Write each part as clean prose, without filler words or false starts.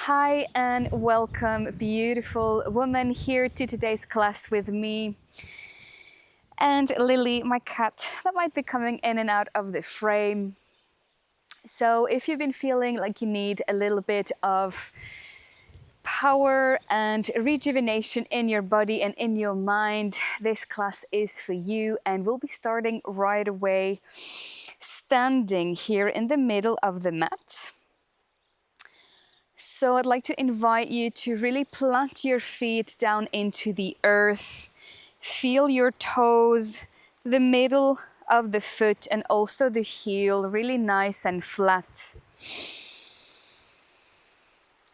Hi and welcome, beautiful woman, here to today's class with me and Lily, my cat, that might be coming in and out of the frame. So if you've been feeling like you need a little bit of power and rejuvenation in your body and in your mind, this class is for you, and we'll be starting right away standing here in the middle of the mat. So I'd like to invite you to really plant your feet down into the earth. Feel your toes, the middle of the foot and also the heel really nice and flat.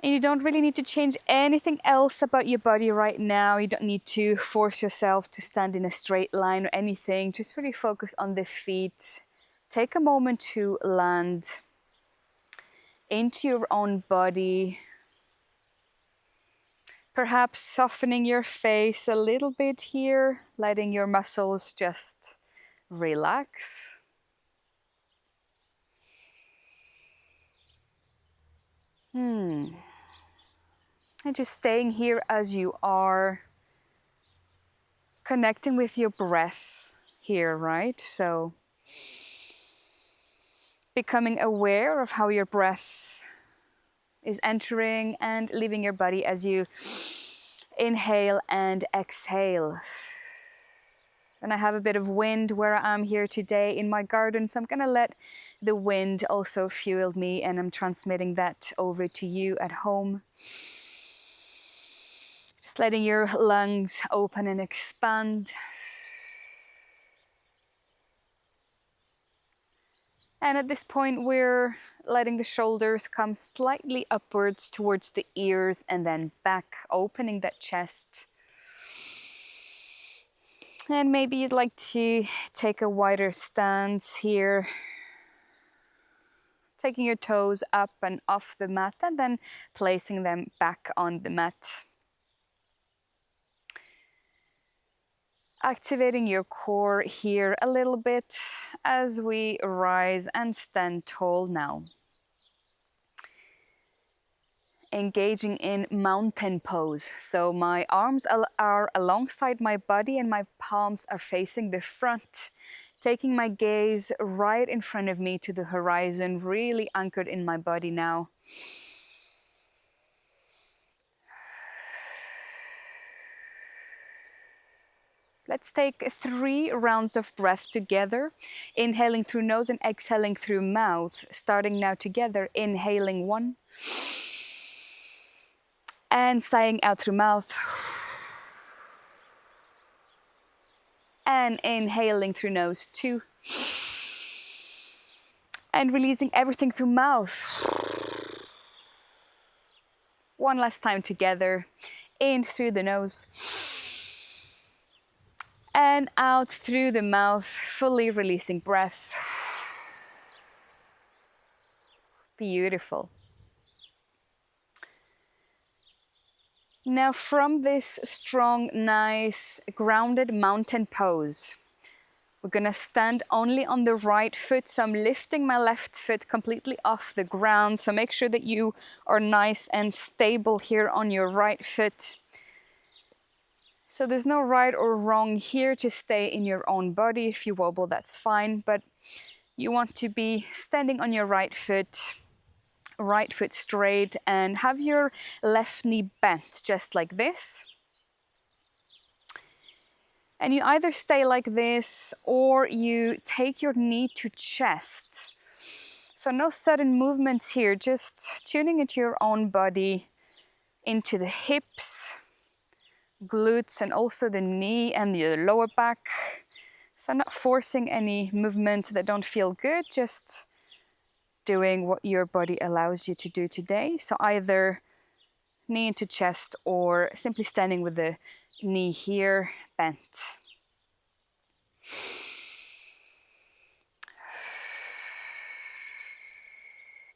And you don't really need to change anything else about your body right now. You don't need to force yourself to stand in a straight line or anything. Just really focus on the feet. Take a moment to land into your own body. Perhaps softening your face a little bit here, letting your muscles just relax. And just staying here as you are, connecting with your breath here, right? So becoming aware of how your breath is entering and leaving your body as you inhale and exhale. And I have a bit of wind where I'm here today in my garden, so I'm gonna let the wind also fuel me, and I'm transmitting that over to you at home. Just letting your lungs open and expand. And at this point, we're letting the shoulders come slightly upwards towards the ears and then back, opening that chest. And maybe you'd like to take a wider stance here, taking your toes up and off the mat and then placing them back on the mat. Activating your core here a little bit as we rise and stand tall now. Engaging in mountain pose. So my arms are alongside my body and my palms are facing the front. Taking my gaze right in front of me to the horizon, really anchored in my body now. Let's take 3 rounds of breath together, inhaling through nose and exhaling through mouth. Starting now together, inhaling 1. And sighing out through mouth. And inhaling through nose, 2. And releasing everything through mouth. 1 last time together, in through the nose. And out through the mouth, fully releasing breath. Beautiful. Now from this strong, nice, grounded mountain pose, we're gonna stand only on the right foot. So I'm lifting my left foot completely off the ground. So make sure that you are nice and stable here on your right foot. So there's no right or wrong here, to stay in your own body. If you wobble, that's fine, but you want to be standing on your right foot straight, and have your left knee bent just like this. And you either stay like this or you take your knee to chest. So no sudden movements here, just tuning into your own body, into the hips, glutes, and also the knee and the lower back. So not forcing any movement that don't feel good, just doing what your body allows you to do today. So either knee into chest or simply standing with the knee here bent.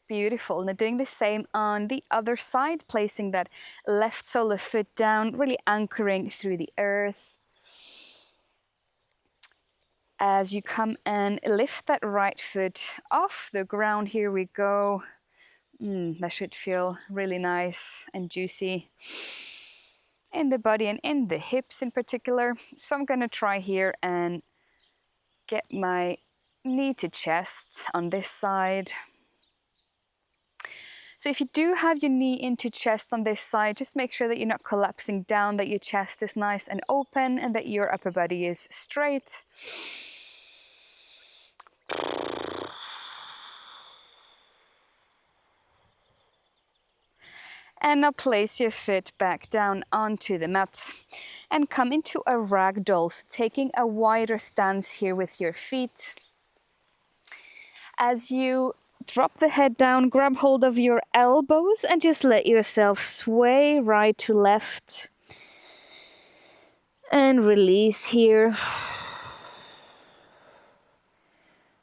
Beautiful. Now doing the same on the other side, placing that left sole of foot down, really anchoring through the earth. As you come and lift that right foot off the ground, here we go. That should feel really nice and juicy in the body and in the hips in particular. So I'm gonna try here and get my knee to chest on this side. So if you do have your knee into chest on this side, just make sure that you're not collapsing down, that your chest is nice and open, and that your upper body is straight. And now place your foot back down onto the mat and come into a ragdoll, so taking a wider stance here with your feet. As you drop the head down, grab hold of your elbows and just let yourself sway right to left. And release here.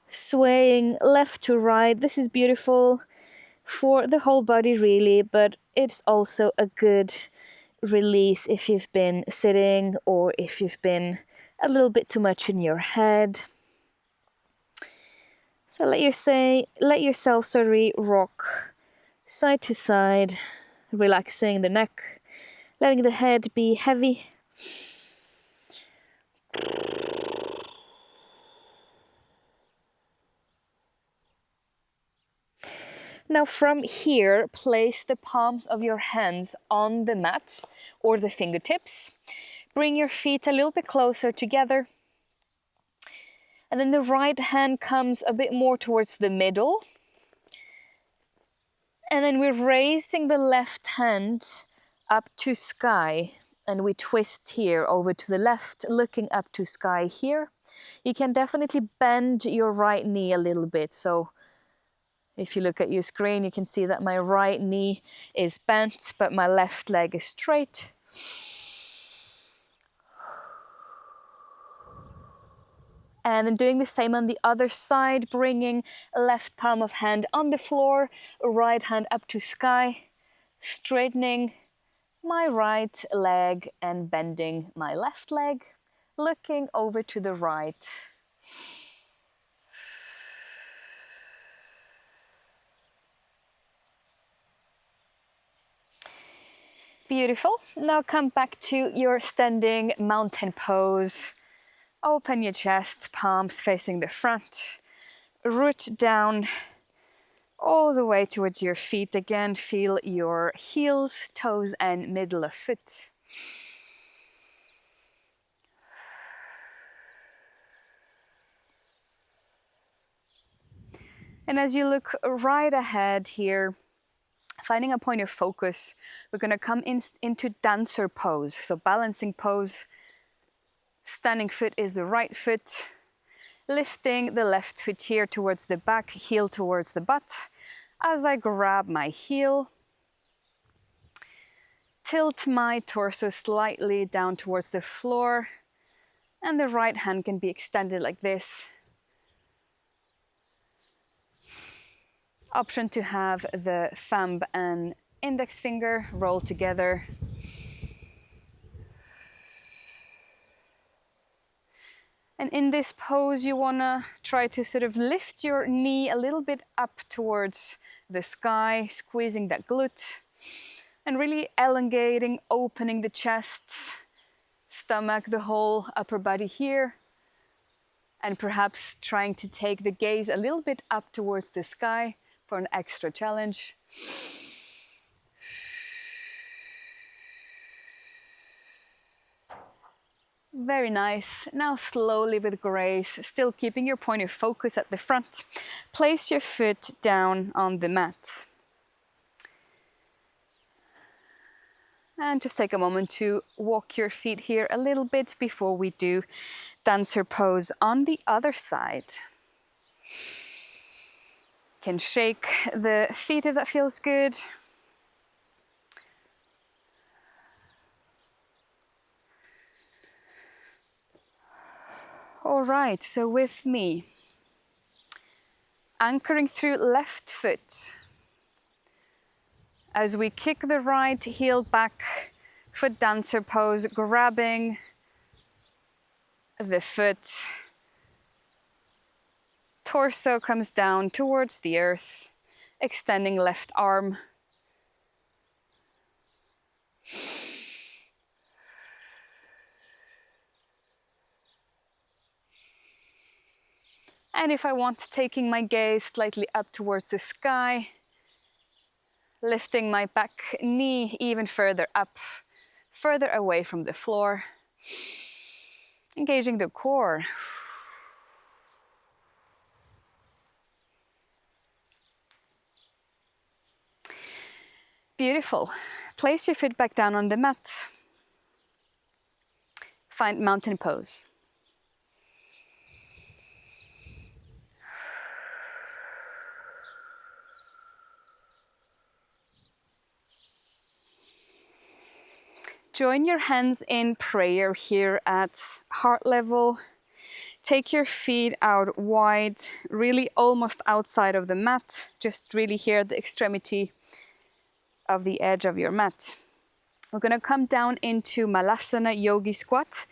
Swaying left to right. This is beautiful for the whole body really, but it's also a good release if you've been sitting or if you've been a little bit too much in your head. So let yourself rock side to side, relaxing the neck, letting the head be heavy. Now from here, place the palms of your hands on the mat or the fingertips. Bring your feet a little bit closer together. And then the right hand comes a bit more towards the middle. And then we're raising the left hand up to sky. And we twist here over to the left, looking up to sky here. You can definitely bend your right knee a little bit. So if you look at your screen, you can see that my right knee is bent, but my left leg is straight. And then doing the same on the other side, bringing left palm of hand on the floor, right hand up to sky, straightening my right leg and bending my left leg, looking over to the right. Beautiful. Now come back to your standing mountain pose. Open your chest, palms facing the front. Root down all the way towards your feet. Again, feel your heels, toes, and middle of foot. And as you look right ahead here, finding a point of focus, we're going to come into dancer pose. So balancing pose. Standing foot is the right foot. Lifting the left foot here towards the back, heel towards the butt. As I grab my heel, tilt my torso slightly down towards the floor, and the right hand can be extended like this. Option to have the thumb and index finger roll together. And in this pose, you want to try to sort of lift your knee a little bit up towards the sky, squeezing that glute, and really elongating, opening the chest, stomach, the whole upper body here, and perhaps trying to take the gaze a little bit up towards the sky for an extra challenge. Very nice. Now slowly with grace, still keeping your point of focus at the front, place your foot down on the mat. And just take a moment to walk your feet here a little bit before we do dancer pose on the other side. Can shake the feet if that feels good. All right, so with me, anchoring through left foot. As we kick the right heel back for dancer pose, grabbing the foot. Torso comes down towards the earth. Extending left arm. And if I want, taking my gaze slightly up towards the sky, lifting my back knee even further up, further away from the floor, engaging the core. Beautiful. Place your feet back down on the mat. Find mountain pose. Join your hands in prayer here at heart level. Take your feet out wide, really almost outside of the mat. Just really here at the extremity of the edge of your mat. We're going to come down into Malasana Yogi Squat.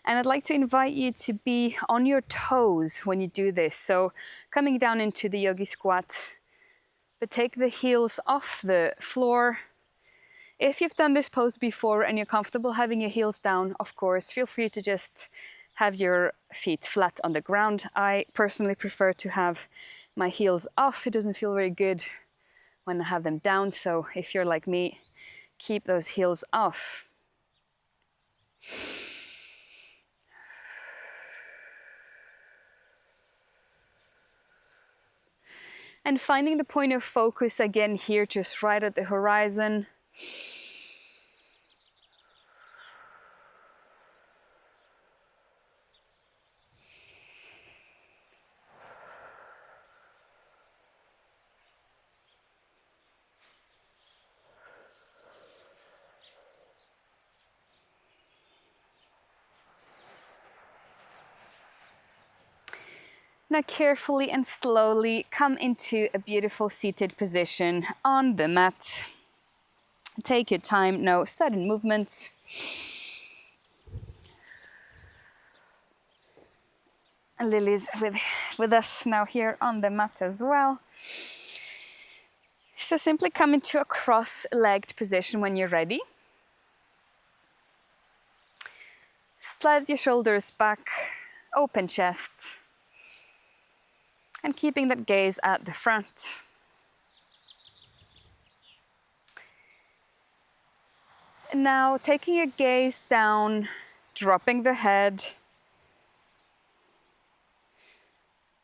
And I'd like to invite you to be on your toes when you do this. So coming down into the Yogi Squat, but take the heels off the floor. If you've done this pose before and you're comfortable having your heels down, of course, feel free to just have your feet flat on the ground. I personally prefer to have my heels off. It doesn't feel very good when I have them down. So if you're like me, keep those heels off. And finding the point of focus again here, just right at the horizon. Now carefully and slowly come into a beautiful seated position on the mat. Take your time, no sudden movements. And Lily's with us now here on the mat as well. So simply come into a cross-legged position when you're ready. Slide your shoulders back, open chest. And keeping that gaze at the front. Now taking your gaze down, dropping the head.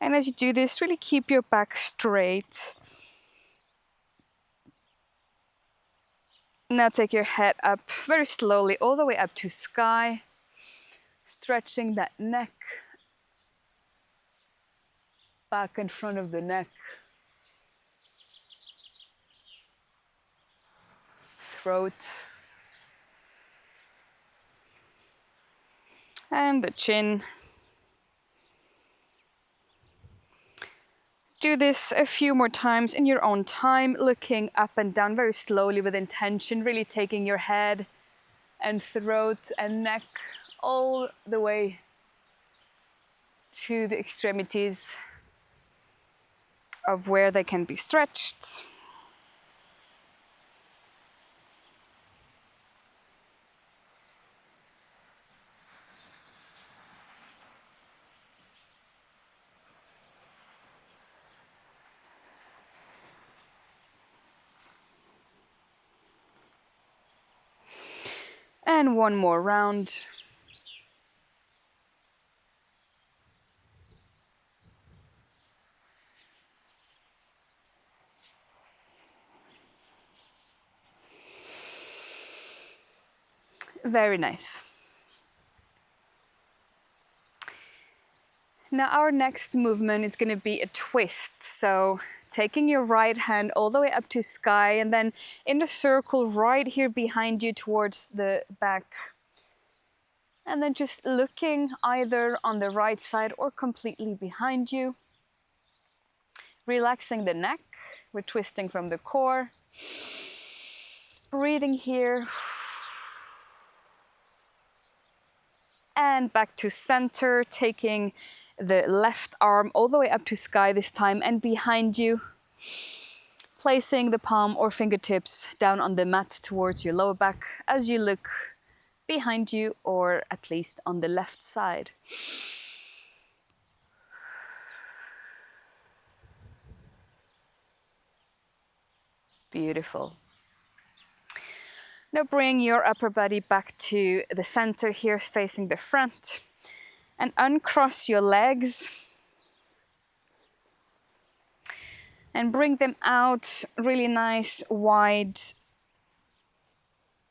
And as you do this, really keep your back straight. Now take your head up very slowly, all the way up to sky. Stretching that neck. Back in front of the neck. Throat. And the chin. Do this a few more times in your own time, looking up and down very slowly with intention, really taking your head and throat and neck all the way to the extremities of where they can be stretched. And one more round. Very nice. Now our next movement is going to be a twist. So taking your right hand all the way up to sky and then in a circle right here behind you towards the back. And then just looking either on the right side or completely behind you. Relaxing the neck, we're twisting from the core. Breathing here. And back to center, taking the left arm all the way up to sky this time and behind you. Placing the palm or fingertips down on the mat towards your lower back as you look behind you, or at least on the left side. Beautiful. Now bring your upper body back to the center here, facing the front, and uncross your legs and bring them out. Really nice wide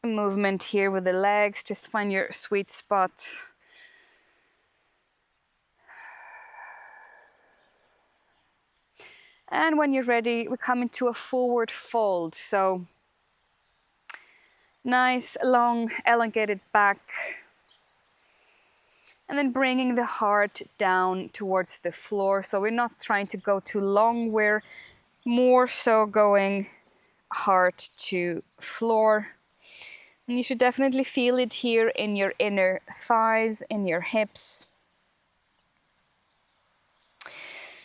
movement here with the legs. Just find your sweet spot. And when you're ready, we come into a forward fold. So nice, long, elongated back. And then bringing the heart down towards the floor. So we're not trying to go too long. We're more so going heart to floor. And you should definitely feel it here in your inner thighs, in your hips.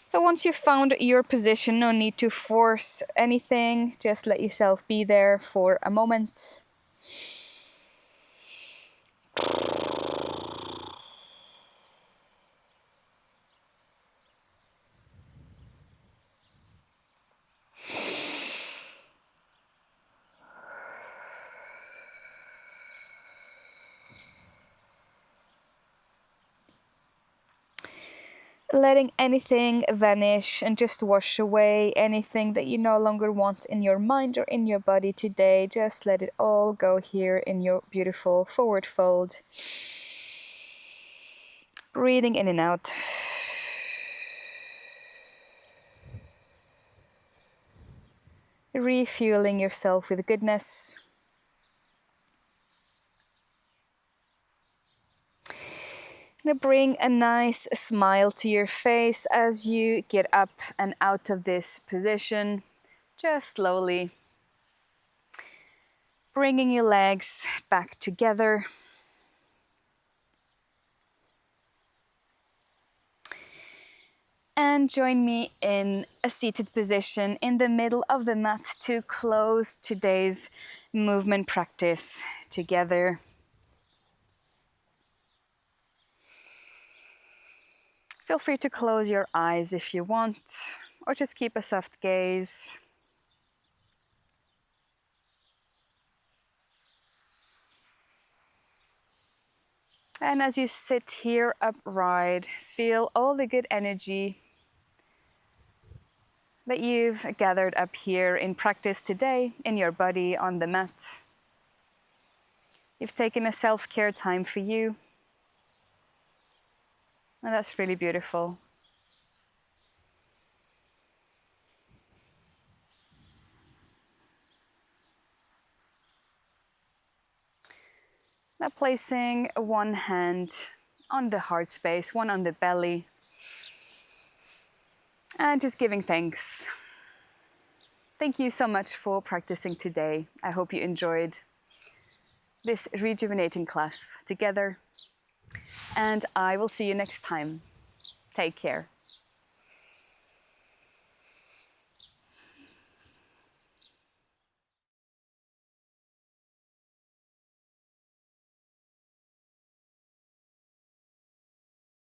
So once you've found your position, no need to force anything. Just let yourself be there for a moment. Letting anything vanish and just wash away anything that you no longer want in your mind or in your body today. Just let it all go here in your beautiful forward fold. Breathing in and out. Refueling yourself with goodness. Now bring a nice smile to your face as you get up and out of this position, just slowly. Bringing your legs back together. And join me in a seated position in the middle of the mat to close today's movement practice together. Feel free to close your eyes if you want, or just keep a soft gaze. And as you sit here upright, feel all the good energy that you've gathered up here in practice today in your body on the mat. You've taken a self-care time for you, and that's really beautiful. Now placing one hand on the heart space, one on the belly, and just giving thanks. Thank you so much for practicing today. I hope you enjoyed this rejuvenating class together, and I will see you next time. Take care.